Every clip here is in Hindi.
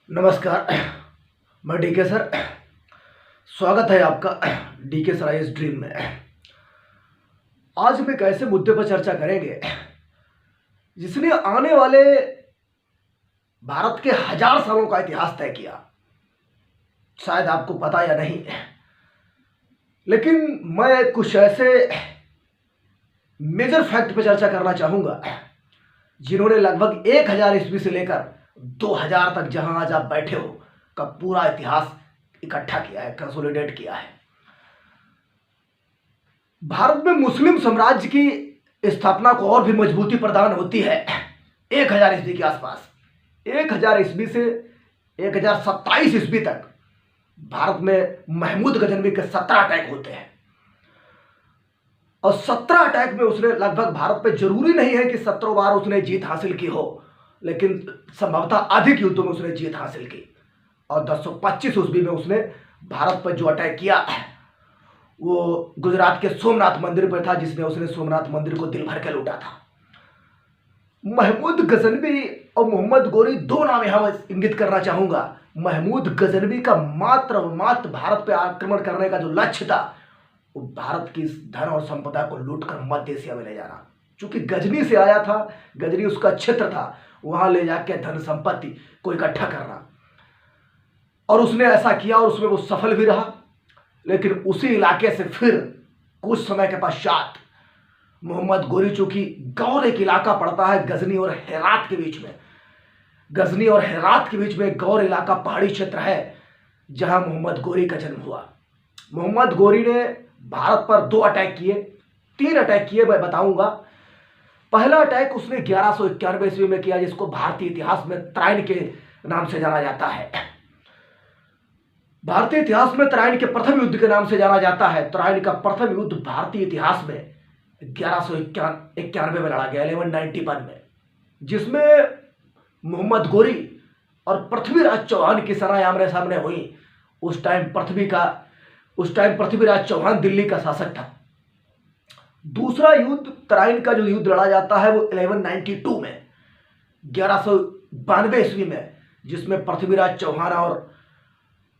नमस्कार। मैं डीके सर। स्वागत है आपका डीके सर आईएएस ड्रीम में। आज हम एक ऐसे मुद्दे पर चर्चा करेंगे जिसने आने वाले भारत के 1000 सालों का इतिहास तय किया। शायद आपको पता या नहीं, लेकिन मैं कुछ ऐसे मेजर फैक्ट पर चर्चा करना चाहूंगा जिन्होंने लगभग 1000 ईस्वी से लेकर 2000 तक, जहां आज आप बैठे हो, का पूरा इतिहास इकट्ठा किया है, कंसोलिडेट किया है। भारत में मुस्लिम साम्राज्य की स्थापना को और भी मजबूती प्रदान होती है 1000 ईस्वी के आसपास। 1000 ईस्वी से 1027 ईस्वी तक भारत में महमूद गजनवी के 17 अटैक होते हैं, और 17 अटैक में उसने लगभग भारत पे, जरूरी नहीं है कि 17 बार उसने जीत हासिल की हो, लेकिन संभवतः अधिक युद्धों में उसने जीत हासिल की। और 1025 ईस्वी में उसने भारत पर जो अटैक किया वो गुजरात के सोमनाथ मंदिर पर था, जिसमें उसने सोमनाथ मंदिर को दिल भर के लूटा था। महमूद गजनवी और मोहम्मद गोरी, दो नाम यहां इंगित करना चाहूंगा। महमूद गजनवी का मात्र भारत पर आक्रमण करने का जो लक्ष्य था वो भारत की धन और संपदा को लूटकर मध्य एशिया में ले जाना। चूंकि गजनी से आया था, गजनी उसका क्षेत्र था, वहां ले जाके धन संपत्ति को इकट्ठा करना, और उसने ऐसा किया और उसमें वो सफल भी रहा। लेकिन उसी इलाके से फिर कुछ समय के पश्चात मोहम्मद गोरी, चूंकि गौर एक इलाका पड़ता है गजनी और हेरात के बीच में, गजनी और हेरात के बीच में गौर इलाका पहाड़ी क्षेत्र है जहां मोहम्मद गोरी का जन्म हुआ। मोहम्मद गोरी ने भारत पर 2 अटैक किए, 3 अटैक किए, मैं बताऊंगा। पहला अटैक उसने 1191 ईस्वी में किया, जिसको भारतीय इतिहास में तराइन के नाम से जाना जाता है। भारतीय इतिहास में तराइन के प्रथम युद्ध के नाम से जाना जाता है। तराइन का प्रथम युद्ध भारतीय इतिहास में 1191 में लड़ा गया, 1191 में, जिसमें मोहम्मद गोरी और पृथ्वीराज चौहान की सेनाएं आमने सामने हुई। उस टाइम पृथ्वीराज चौहान दिल्ली का शासक था। दूसरा युद्ध, तराइन का जो युद्ध लड़ा जाता है, वो 1192 में, 1192 ईस्वी में, जिसमें पृथ्वीराज चौहान और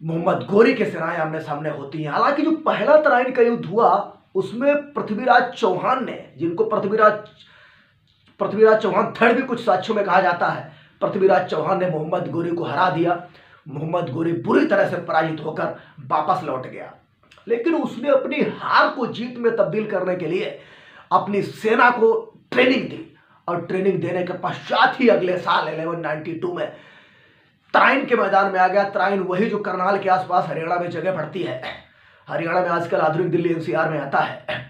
मोहम्मद गोरी के सेनाएं आमने सामने होती हैं। हालांकि जो पहला तराइन का युद्ध हुआ उसमें पृथ्वीराज चौहान ने, जिनको पृथ्वीराज चौहान थर्ड भी कुछ साक्ष्यों में कहा जाता है, पृथ्वीराज चौहान ने मोहम्मद गोरी को हरा दिया। मोहम्मद गोरी बुरी तरह से पराजित होकर वापस लौट गया। लेकिन उसने अपनी हार को जीत में तब्दील करने के लिए अपनी सेना को ट्रेनिंग दी, और ट्रेनिंग देने के पश्चात ही अगले साल 1192 में तराइन के मैदान में आ गया। तराइन वही जो करनाल के आसपास हरियाणा में जगह पड़ती है, हरियाणा में आजकल आधुनिक दिल्ली एनसीआर में आता है।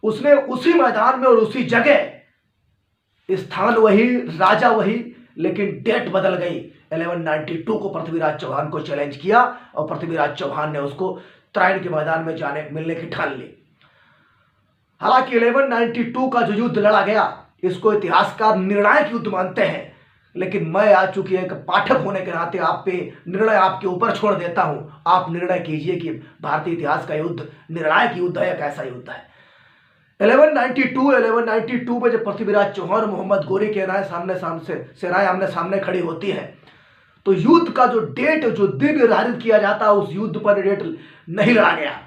उसने उसी मैदान में और उसी जगह, स्थान वही, राजा वही, लेकिन डेट बदल गई। 1192 को पृथ्वीराज चौहान को चैलेंज किया और पृथ्वीराज चौहान ने उसको तराइन के मैदान में मिलने की ठान ली। हालांकि 1192 का जो युद्ध लड़ा गया, इसको इतिहासकार निर्णायक युद्ध मानते हैं, लेकिन मैं आज चूंकि एक पाठक होने के नाते आप पे निर्णय आपके ऊपर छोड़ देता हूं। आप निर्णय कीजिए कि भारतीय इतिहास का युद्ध निर्णायक युद्ध है या कैसा युद्ध है। 1192 में जब पृथ्वीराज चौहान और मोहम्मद गोरी के सेनाएं आमने सामने खड़ी होती हैं, तो युद्ध का जो डेट, जो दिन निर्धारित किया जाता है, उस युद्ध पर डेट नहीं लड़ा गया।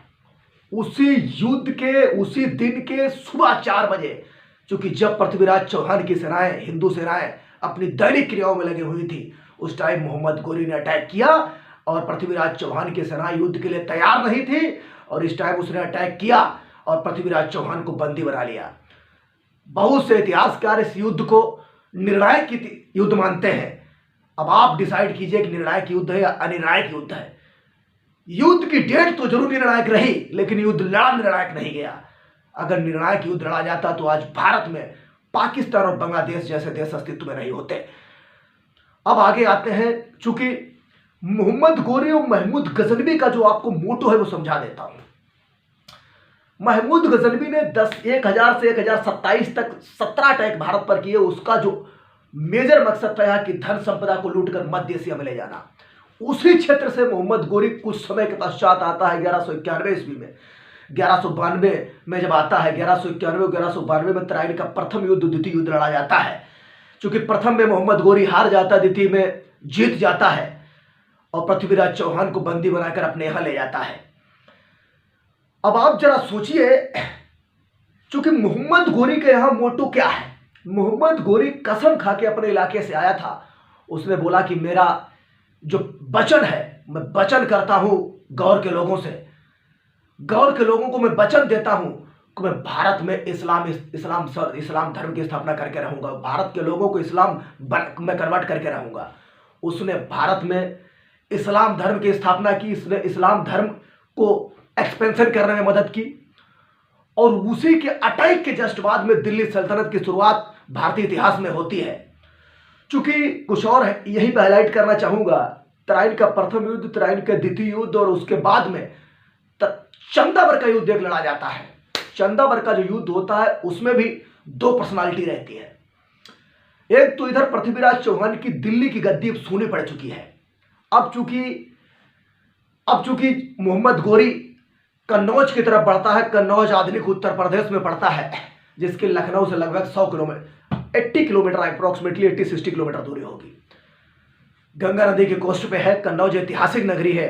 उसी युद्ध के उसी दिन के सुबह 4 बजे, चूंकि जब पृथ्वीराज चौहान की सेनाएं, हिंदू सेनाएं अपनी दैनिक क्रियाओं में लगी हुई थी, उस टाइम मोहम्मद गोरी ने अटैक किया और पृथ्वीराज चौहान की सेना युद्ध के लिए तैयार नहीं थी, और इस टाइम उसने अटैक किया और पृथ्वीराज चौहान को बंदी बना लिया। बहुत से इतिहासकार इस युद्ध को निर्णायक युद्ध मानते हैं। अब आप डिसाइड कीजिए कि निर्णायक युद्ध है या अनिर्णायक युद्ध है। युद्ध की डेट तो जरूर निर्णायक रही, लेकिन युद्ध लड़ा निर्णायक नहीं गया। अगर निर्णायक युद्ध लड़ा जाता तो आज भारत में पाकिस्तान और बांग्लादेश जैसे देश अस्तित्व में नहीं होते। अब आगे आते हैं। चूंकि मोहम्मद गोरी और महमूद गजनवी का जो आपको मोटो है वो समझा देता हूं। महमूद गजनवी ने 1000 से 1027 तक 17 अटैक भारत पर किए। उसका जो मेजर मकसद था कि धन संपदा को लूटकर मध्य एशिया में ले जाना। उसी क्षेत्र से मोहम्मद गोरी कुछ समय के पश्चात आता है 1191 ईस्वी में। 1192 में जब आता है, 1191-1192 में तराइन का प्रथम युद्ध, द्वितीय युद्ध लड़ा जाता है। चूंकि प्रथम में मोहम्मद गोरी हार जाता है, द्वितीय में जीत जाता है। और पृथ्वीराज चौहान को बंदी बनाकर अपने यहां ले जाता है। अब आप जरा सोचिए, चूंकि मोहम्मद गोरी का यहां मोटो क्या है। मोहम्मद गोरी कसम खा के अपने इलाके से आया था। उसने बोला कि मेरा जो वचन है, मैं वचन करता हूं गौर के लोगों से, गौर के लोगों को मैं वचन देता हूं कि मैं भारत में इस्लाम धर्म की स्थापना करके रहूंगा, भारत के लोगों को इस्लाम में कन्वर्ट करके रहूंगा। उसने भारत में इस्लाम धर्म की स्थापना की, इसने इस्लाम धर्म को एक्सपेंशन करने में मदद की। और उसी के अटैक के जस्ट बाद में दिल्ली सल्तनत की शुरुआत भारतीय इतिहास में होती है। चूंकि कुछ और है, यही पे हाईलाइट करना चाहूंगा, तराइन का प्रथम युद्ध, तराइन का द्वितीय युद्ध, और उसके बाद में चंदावर का युद्ध एक लड़ा जाता है। चंदावर का जो युद्ध होता है उसमें भी दो पर्सनालिटी रहती है। एक तो इधर पृथ्वीराज चौहान की दिल्ली की गद्दी सूनी पड़ चुकी है। अब चूंकि मोहम्मद गोरी कन्नौज की तरफ बढ़ता है। कन्नौज आधुनिक उत्तर प्रदेश में पड़ता है, जिसके लखनऊ से लगभग 100 किलोमीटर 80 किलोमीटर अप्रोक्सीमेटली 80-60 किलोमीटर दूरी होगी। गंगा नदी के कोस्ट पे है। कन्नौज ऐतिहासिक नगरी है।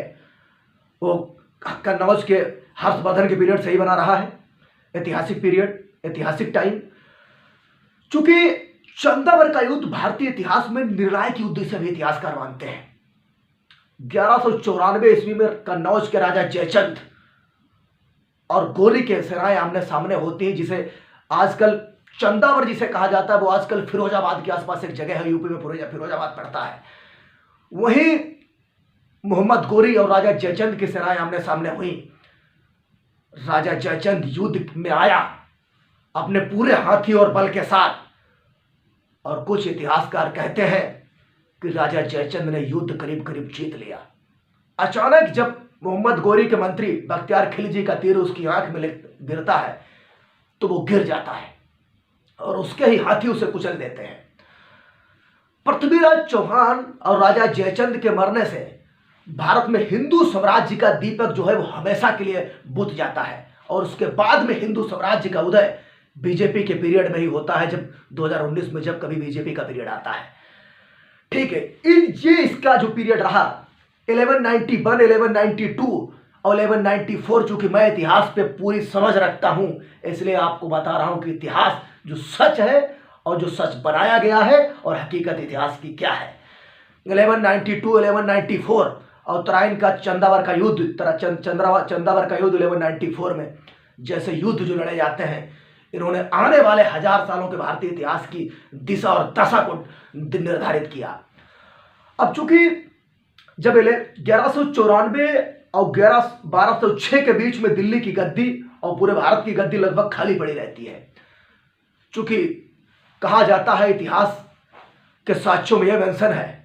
वो कन्नौज के हर्षवर्धन के पीरियड से ही बना रहा है, ऐतिहासिक पीरियड, ऐतिहासिक टाइम। चूंकि चंदावर का युद्ध भारतीय इतिहास में निर्णायक युद्ध से भी इतिहासकार मानते हैं। 1194 ईस्वी में कन्नौज के राजा जयचंद और गोरी के सेनाएं आमने सामने होती हैं, जिसे आजकल चंदावर जिसे कहा जाता है, वो आजकल फिरोजाबाद के आसपास एक जगह है, यूपी में फिरोजाबाद पड़ता है। वहीं मोहम्मद गोरी और राजा जयचंद की सेनाएं आमने सामने हुई। राजा जयचंद युद्ध में आया अपने पूरे हाथी और बल के साथ, और कुछ इतिहासकार कहते हैं कि राजा जयचंद ने युद्ध करीब करीब जीत लिया। अचानक जब मोहम्मद गोरी के मंत्री बख्तियार खिलजी का तीर उसकी आंख में गिरता है तो वो गिर जाता है और उसके ही हाथी उसे कुचल देते हैं। पृथ्वीराज चौहान और राजा जयचंद के मरने से भारत में हिंदू साम्राज्य का दीपक जो है वो हमेशा के लिए बुझ जाता है। और उसके बाद में हिंदू साम्राज्य का उदय बीजेपी के पीरियड में ही होता है, जब 2019 में जब कभी बीजेपी का पीरियड आता है। ठीक है, ये इसका जो पीरियड रहा 1191, 1192 और 1194, चूंकि मैं इतिहास पे पूरी समझ रखता हूं इसलिए आपको बता रहा हूं कि इतिहास जो सच है और जो सच बनाया गया है और हकीकत इतिहास की क्या है। 1192, 1194 और तराइन का चंदावर का युद्ध, चंदावर का युद्ध 1194 में जैसे युद्ध जो लड़े जाते हैं, इन्होंने आने वाले 1000 सालों के भारतीय इतिहास की दिशा और दशा को निर्धारित किया। अब चूंकि जब 1194 और 1206 के बीच में दिल्ली की गद्दी और पूरे भारत की गद्दी लगभग खाली पड़ी रहती है। चूंकि कहा जाता है, इतिहास के साक्ष्यों में यह मेंशन है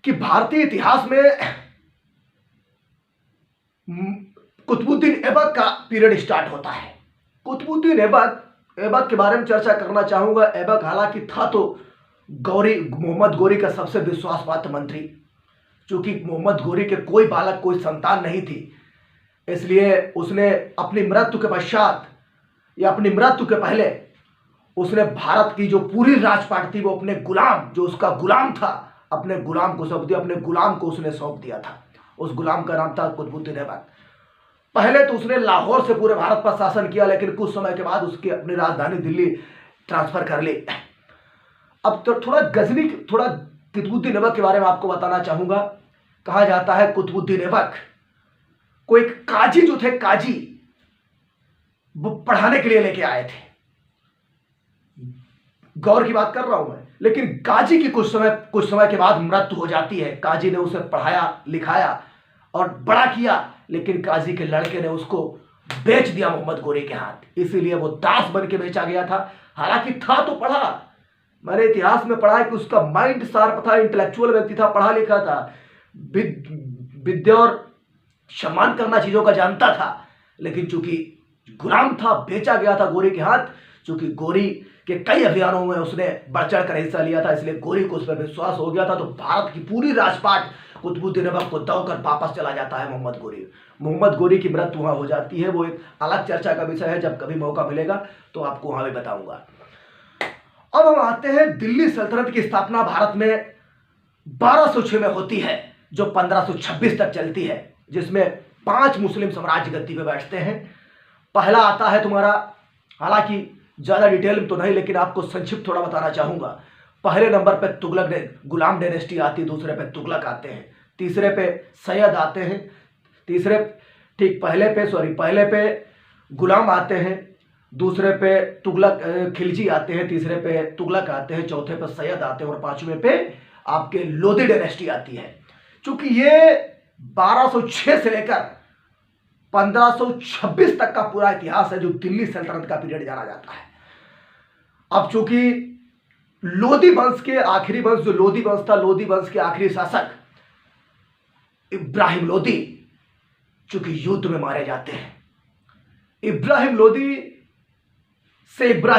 कि भारतीय इतिहास में कुतुबुद्दीन ऐबक का पीरियड स्टार्ट होता है। कुतुबुद्दीन ऐबक के बारे में चर्चा करना चाहूंगा। ऐबक हालांकि था तो मोहम्मद गोरी का सबसे विश्वासपात्र मंत्री। चूंकि मोहम्मद गोरी के कोई बालक, कोई संतान नहीं थी, इसलिए उसने अपनी मृत्यु के पश्चात या अपनी मृत्यु के पहले उसने भारत की जो पूरी राजपाट थी वो अपने गुलाम, जो उसका गुलाम था, अपने गुलाम को सौंप दिया। अपने गुलाम को उसने सौंप दिया था। उस गुलाम का नाम था कुतुबुद्दीन ऐबक। पहले तो उसने लाहौर से पूरे भारत पर शासन किया, लेकिन कुछ समय के बाद उसकी अपनी राजधानी दिल्ली ट्रांसफर कर ली। अब तो थोड़ा कुतुबुद्दीन ऐबक के बारे में आपको बताना चाहूंगा। कहा जाता है कुतुबुद्दीन ऐबक को एक काजी जो थे, काजी वो पढ़ाने के लिए लेके आए थे। गौर की बात कर रहा हूं मैं, लेकिन काजी की कुछ समय के बाद मृत्यु हो जाती है। काजी ने उसे पढ़ाया, लिखाया और बड़ा किया, लेकिन काजी के लड़के ने उसको बेच दिया मोहम्मद गोरी के हाथ। इसीलिए वो दास बन के बेचा गया था। हालांकि था तो पढ़ा, मैंने इतिहास में पढ़ा है कि उसका माइंड शार्प था, इंटेलेक्चुअल व्यक्ति था, पढ़ा लिखा था, विद्या और सम्मान करना चीजों का जानता था। लेकिन चूंकि गुलाम था, बेचा गया था गोरी के हाथ। चूंकि गोरी के कई अभियानों में उसने बढ़ चढ़ कर हिस्सा लिया था, इसलिए गोरी को उस पर विश्वास हो गया था। तो भारत की पूरी राजपाट कुतुबुद्दीन ऐबक को दौकर वापस चला जाता है मोहम्मद गोरी की मृत्यु वहां हो जाती है। वो एक अलग चर्चा का विषय है, जब कभी मौका मिलेगा तो आपको वहां भी बताऊंगा। अब हम आते हैं, दिल्ली सल्तनत की स्थापना भारत में 1206 में होती है। जो 1526 तक चलती है, जिसमें 5 मुस्लिम साम्राज्य गद्दी पे बैठते हैं। पहला आता है तुम्हारा, हालांकि ज़्यादा डिटेल में तो नहीं, लेकिन आपको संक्षिप्त थोड़ा बताना चाहूँगा। पहले नंबर पे तुगलक गुलाम डायनेस्टी आती, दूसरे पे तुगलक आते हैं, तीसरे पे सैयद आते हैं, पहले पे गुलाम आते हैं, दूसरे पे तुगलक खिलजी आते हैं, तीसरे पे तुगलक आते हैं, चौथे पे सैयद आते हैं और पांचवें पे आपके लोधी डायनेस्टी आती है। चूंकि ये 1206 से लेकर 1526 तक का पूरा इतिहास है, जो दिल्ली सल्तनत का पीरियड जाना जाता है। अब चूंकि लोधी वंश के आखिरी वंश जो लोधी वंश था, लोधी वंश के आखिरी शासक इब्राहिम लोधी चूंकि युद्ध में मारे जाते हैं। इब्राहिम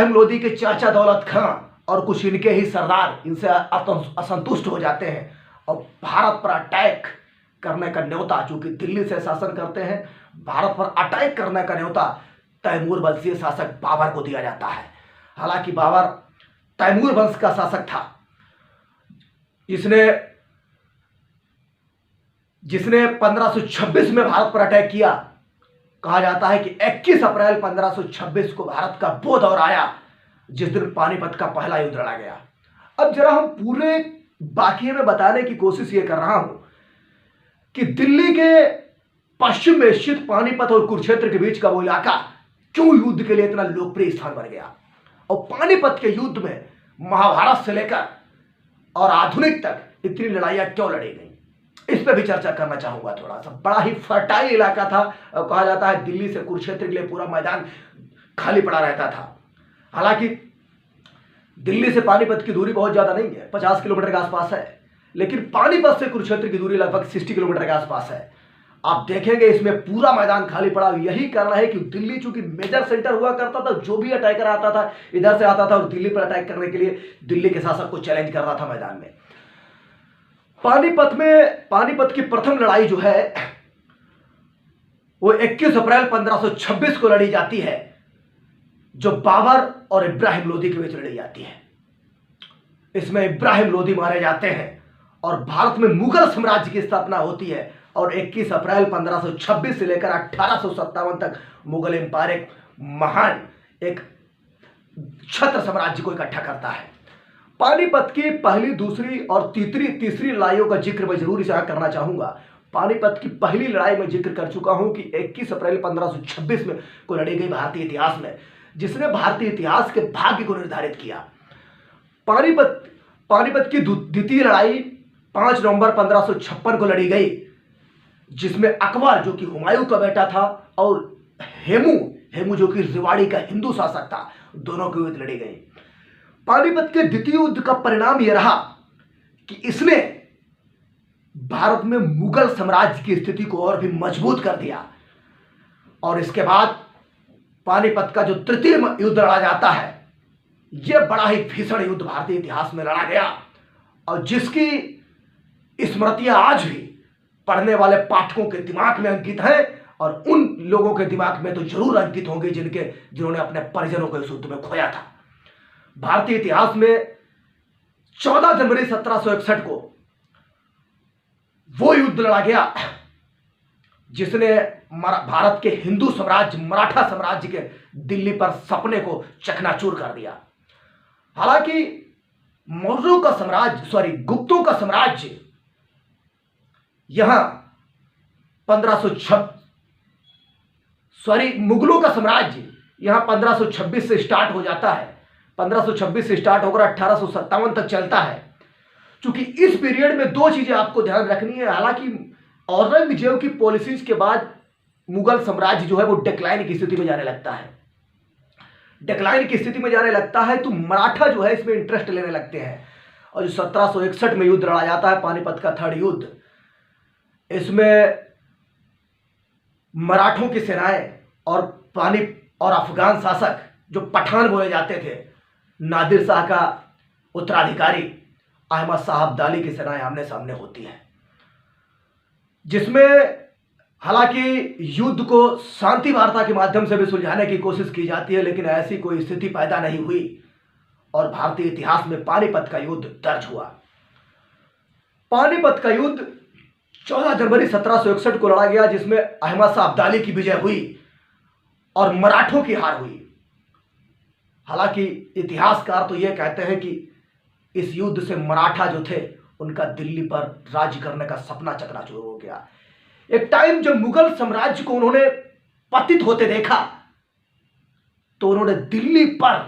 लोधी के चाचा दौलत खां और कुछ इनके ही सरदार इनसे असंतुष्ट हो जाते हैं और भारत पर अटैक करने का न्योता, चूंकि दिल्ली से शासन करते हैं, भारत पर अटैक करने का न्योता तैमूर वंशीय शासक बाबर को दिया जाता है। हालांकि बाबर तैमूर वंश का शासक था, जिसने 1526 में भारत पर अटैक किया। कहा जाता है कि 21 अप्रैल 1526 को भारत का वो दौर आया जिस दिन पानीपत का पहला युद्ध लड़ा गया। अब जरा हम पूरे वाकये में बताने की कोशिश ये कर रहा हूं कि दिल्ली के पश्चिम में स्थित पानीपत और कुरुक्षेत्र के बीच का वो इलाका क्यों युद्ध के लिए इतना लोकप्रिय स्थान बन गया, और पानीपत के युद्ध में महाभारत से लेकर और आधुनिक तक इतनी लड़ाइयां क्यों लड़ी गई, इस पर भी चर्चा करना चाहूंगा थोड़ा सा। बड़ा ही फर्टाइल इलाका था, कहा जाता है दिल्ली से कुरुक्षेत्र के लिए पूरा मैदान खाली पड़ा रहता था। हालांकि दिल्ली से पानीपत की दूरी बहुत ज्यादा नहीं है, 50 किलोमीटर के आसपास है, लेकिन पानीपत से कुरुक्षेत्र की दूरी लगभग 60 किलोमीटर के आसपास है। आप देखेंगे इसमें पूरा मैदान खाली पड़ा। यही कारण है कि दिल्ली चूंकि मेजर सेंटर हुआ करता था, जो भी अटैकर आता था इधर से आता था और दिल्ली पर अटैक करने के लिए दिल्ली के शासक को चैलेंज कर रहा था मैदान में। पानीपत की प्रथम लड़ाई जो है वो 21 अप्रैल 1526 को लड़ी जाती है, जो बाबर और इब्राहिम लोधी के बीच लड़ी जाती है। इसमें इब्राहिम लोधी मारे जाते हैं और भारत में मुगल साम्राज्य की स्थापना होती है, और 21 अप्रैल 1526 से लेकर 1857 तक मुगल एम्पायर एक महान एक छत्र साम्राज्य को इकट्ठा करता है। पानीपत की पहली, दूसरी और तीसरी लड़ाइयों का जिक्र मैं जरूर यहां करना चाहूंगा। पानीपत की पहली लड़ाई में जिक्र कर चुका हूं कि 21 अप्रैल 1526 में को लड़ी गई भारतीय इतिहास में, जिसने भारतीय इतिहास के भाग्य को निर्धारित किया। पानीपत की द्वितीय लड़ाई 5 नवंबर 1556 को लड़ी गई, जिसमें अकबर जो कि हुमायूं का बेटा था और हेमू जो कि रेवाड़ी का हिंदू शासक था, दोनों की युद्ध लड़ी गई। पानीपत के द्वितीय युद्ध का परिणाम यह रहा कि इसने भारत में मुगल साम्राज्य की स्थिति को और भी मजबूत कर दिया, और इसके बाद पानीपत का जो तृतीय युद्ध लड़ा जाता है, यह बड़ा ही भीषण युद्ध भारतीय इतिहास में लड़ा गया, और जिसकी स्मृतियां आज भी पढ़ने वाले पाठकों के दिमाग में अंकित है, और उन लोगों के दिमाग में तो जरूर अंकित होंगे जिन्होंने अपने परिजनों को इस युद्ध में खोया था। भारतीय इतिहास में 14 जनवरी 1761 को वो युद्ध लड़ा गया जिसने भारत के हिंदू साम्राज्य मराठा साम्राज्य के दिल्ली पर सपने को चकनाचूर कर दिया। हालांकि गुप्तों का साम्राज्य यहां मुगलों का साम्राज्य यहां 1526 से स्टार्ट हो जाता है। 1526 से स्टार्ट होकर 1857 तक चलता है। क्योंकि इस पीरियड में दो चीजें आपको ध्यान रखनी है। हालांकि औरंगजेब की पॉलिसीज के बाद मुगल साम्राज्य जो है वो डिक्लाइन की स्थिति में जाने लगता है, तो मराठा जो है इसमें इंटरेस्ट लेने लगते हैं, और जो 1761 में युद्ध लड़ा जाता है पानीपत का थर्ड युद्ध, इसमें मराठों की सेनाएं और अफगान शासक जो पठान बोले जाते थे, नादिर शाह का उत्तराधिकारी अहमद शाह अब्दाली की सेनाएं आमने सामने होती है, जिसमें हालांकि युद्ध को शांति वार्ता के माध्यम से भी सुलझाने की कोशिश की जाती है, लेकिन ऐसी कोई स्थिति पैदा नहीं हुई और भारतीय इतिहास में पानीपत का युद्ध दर्ज हुआ। पानीपत का युद्ध 14 जनवरी 1761 को लड़ा गया, जिसमें अहमद शाह अब्दाली की विजय हुई और मराठों की हार हुई। हालांकि इतिहासकार तो यह कहते हैं कि इस युद्ध से मराठा जो थे उनका दिल्ली पर राज्य करने का सपना चकनाचूर हो गया। एक टाइम जब मुगल साम्राज्य को उन्होंने पतित होते देखा तो उन्होंने दिल्ली पर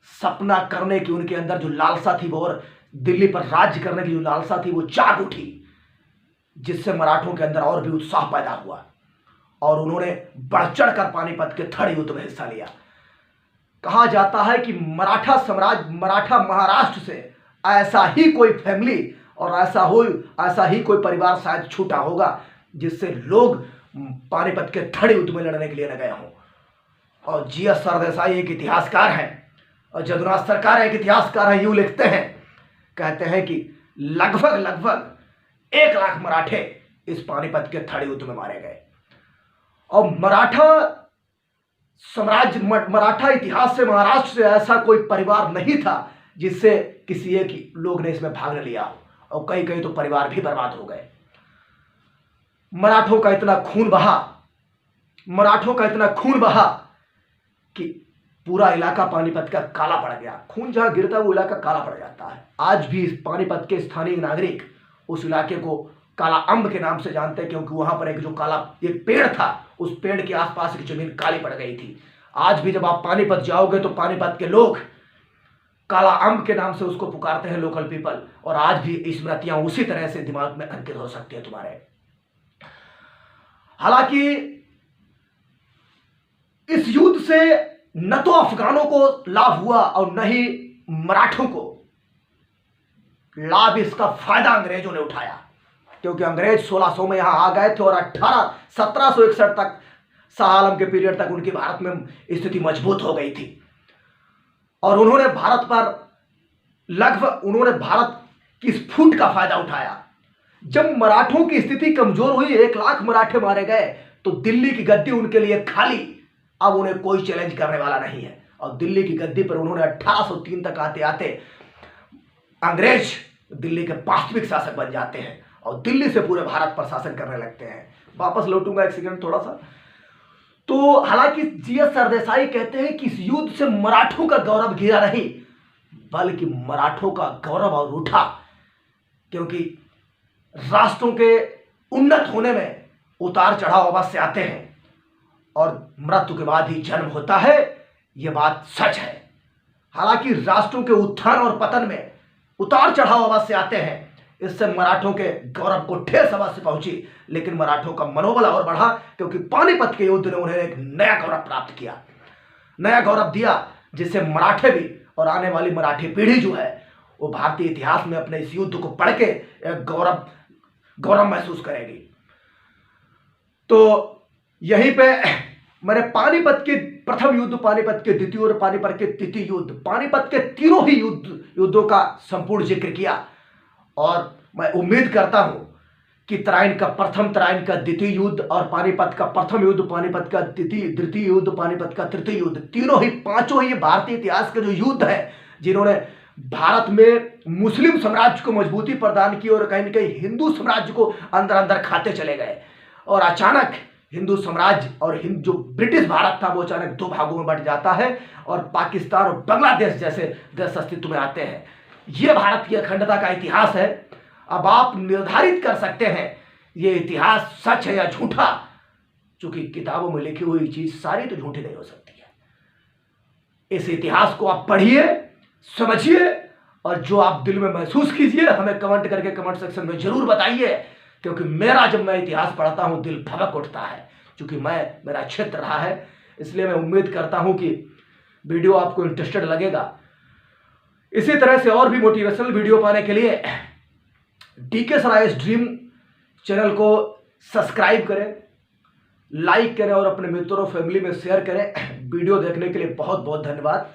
सपना करने की उनके अंदर जो लालसा थी वो, और दिल्ली पर राज्य करने की जो लालसा थी वो जाग उठी, जिससे मराठों के अंदर और भी उत्साह पैदा हुआ और उन्होंने बढ़ चढ़ कर पानीपत के थड़ युद्ध में हिस्सा लिया। कहा जाता है कि मराठा साम्राज्य, मराठा महाराष्ट्र से ऐसा ही कोई फैमिली और ऐसा ही कोई परिवार शायद छूटा होगा जिससे लोग पानीपत के थड़ युद्ध में लड़ने के लिए न गए हों। और जी.एस. सरदेसाई एक इतिहासकार हैं और जदुनाथ सरकार एक इतिहासकार हैं, यूं लिखते हैं, कहते हैं कि लगभग 1 लाख मराठे इस पानीपत के थड़ युद्ध में मारे गए। और मराठा इतिहास से, महाराष्ट्र से ऐसा कोई परिवार नहीं था जिससे किसी एक लोग ने इसमें भाग न लिया हो, और कई तो परिवार भी बर्बाद हो गए। मराठों का इतना खून बहा कि पूरा इलाका पानीपत का काला पड़ गया। खून जहां गिरता है वो इलाका काला पड़ जाता है। आज भी पानीपत के स्थानीय नागरिक उस इलाके को काला अम्ब के नाम से जानते हैं, क्योंकि वहां पर एक पेड़ था, उस पेड़ के आसपास की जमीन काली पड़ गई थी। आज भी जब आप पानीपत जाओगे तो पानीपत के लोग काला अम्ब के नाम से उसको पुकारते हैं, लोकल पीपल, और आज भी स्मृतियां उसी तरह से दिमाग में अंकित हो सकती है तुम्हारे। हालांकि इस युद्ध से न तो अफगानों को लाभ हुआ और न ही मराठों को लाभ, इसका फायदा अंग्रेजों ने उठाया, क्योंकि अंग्रेज 1600 में यहां आ गए थे और 1761 तक, शाह आलम के पीरियड तक उनकी भारत में स्थिति मजबूत हो गई थी और उन्होंने भारत की स्फूर्ति का फायदा उठाया। जब मराठों की स्थिति कमजोर हुई, 1 लाख मराठे मारे गए, तो दिल्ली की गद्दी उनके लिए खाली, अब उन्हें कोई चैलेंज करने वाला नहीं है। और दिल्ली की गद्दी पर उन्होंने 1803 तक आते आते अंग्रेज दिल्ली के वास्तविक शासक बन जाते हैं और दिल्ली से पूरे भारत पर शासन करने लगते हैं। वापस लौटूंगा एक सेकंड थोड़ा सा। तो हालांकि जी.एस. सरदेसाई कहते हैं कि इस युद्ध से मराठों का गौरव गिरा नहीं, बल्कि मराठों का गौरव और उठा, क्योंकि राष्ट्रों के उन्नत होने में उतार चढ़ाव अवश्य आते हैं और मृत्यु के बाद ही जन्म होता है, यह बात सच है। हालांकि राष्ट्रों के उत्थान और पतन में उतार चढ़ाव अवश्य आते हैं, इससे मराठों के गौरव को ठेस अवश्य पहुंची, लेकिन मराठों का मनोबल और बढ़ा, क्योंकि पानीपत के युद्ध ने उन्हें एक नया गौरव प्राप्त किया, नया गौरव दिया, जिससे मराठे भी और आने वाली मराठी पीढ़ी जो है वो भारतीय इतिहास में अपने इस युद्ध को पढ़ के एक गौरव महसूस करेगी। तो यहीं पे मैंने पानीपत के प्रथम युद्ध, पानीपत के द्वितीय और पानीपत के तृतीय युद्ध, पानीपत के तीनों ही युद्धों का संपूर्ण जिक्र किया और मैं उम्मीद करता हूं कि तराइन का प्रथम, तराइन का द्वितीय युद्ध और पानीपत का प्रथम युद्ध, पानीपत का द्वितीय युद्ध, पानीपत का तृतीय युद्ध, तीनों ही पांचों ही भारतीय इतिहास के जो युद्ध है जिन्होंने भारत में मुस्लिम साम्राज्य को मजबूती प्रदान की और कहीं न कहीं हिंदू साम्राज्य को अंदर अंदर खाते चले गए और अचानक हिंदू साम्राज्य और जो ब्रिटिश भारत था वो अचानक 2 भागों में बंट जाता है और पाकिस्तान और बांग्लादेश जैसे देश अस्तित्व में आते हैं। ये भारत की अखंडता का इतिहास है। अब आप निर्धारित कर सकते हैं ये इतिहास सच है या झूठा, क्योंकि किताबों में लिखी हुई चीज सारी तो झूठी नहीं हो सकती है। इस इतिहास को आप पढ़िए, समझिए और जो आप दिल में महसूस कीजिए हमें कमेंट करके कमेंट सेक्शन में जरूर बताइए, क्योंकि जब मैं इतिहास पढ़ता हूं दिल भड़क उठता है, क्योंकि मेरा क्षेत्र रहा है। इसलिए मैं उम्मीद करता हूं कि वीडियो आपको इंटरेस्टेड लगेगा। इसी तरह से और भी मोटिवेशनल वीडियो पाने के लिए डीके सराइस ड्रीम चैनल को सब्सक्राइब करें, लाइक करें और अपने मित्रों और फैमिली में शेयर करें। वीडियो देखने के लिए बहुत बहुत धन्यवाद।